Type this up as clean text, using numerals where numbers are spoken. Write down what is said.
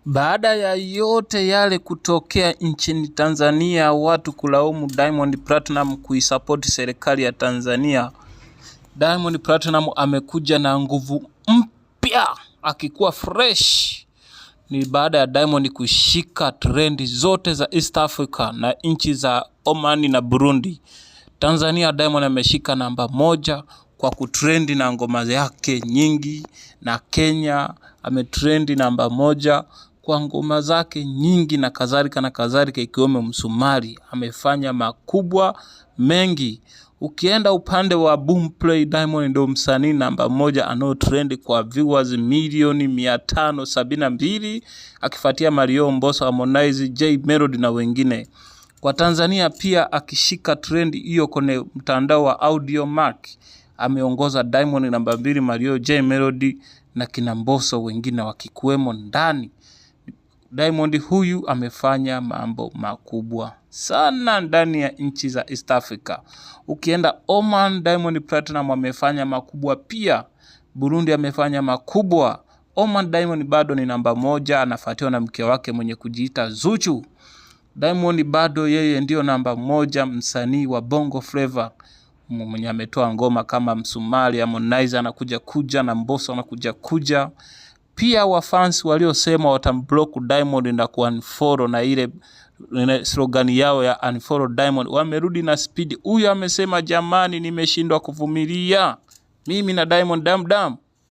Baada ya yote yale kutokea nchini Tanzania, watu kulaumu Diamond Platinum kuisupport serikali ya Tanzania, Diamond Platinum amekuja na nguvu mpya akikuwa fresh. Ni baada ya Diamond kushika trendi zote za East Africa na nchi za Oman na Burundi. Tanzania Diamond ameshika namba 1 kwa kutrendi na ngoma yake nyingi, na Kenya ametrendi namba 1 kwa ngoma zake nyingi na kadhalika ikiwemo Msumari. Amefanya makubwa mengi. Ukienda upande wa Boomplay, Diamond ndio msanii namba 1 anao trend kwa viewers milioni 572, akifuatia Mario Mbosso, Harmonize, J Melody na wengine. Kwa Tanzania pia akishika trend hiyo kwenye mtandao wa Audiomack, ameongoza Diamond namba 2, Mario, J Melody na kina Mbosso wengine wakikuwemo ndani. Diamond huyu amefanya mambo makubwa sana ndani ya nchi za East Africa. Ukienda Oman, Diamond Platinum amefanya makubwa pia. Burundi amefanya makubwa. Oman Diamond bado ni namba 1, anafuatiwa na mke wake mwenye kujiita Zuchu. Diamond bado yeye ndio namba 1 msanii wa Bongo Flava mwenye ametoa ngoma kama Msumari, Harmonize anakuja na Mbosso anakuja. Pia wafans waliosema watamblock Diamond na kuunfollow na ile slogan yao ya unfollow Diamond wamerudi na speed. Huyu amesema jamani, nimeshindwa kuvumilia mimi na Diamond damdam.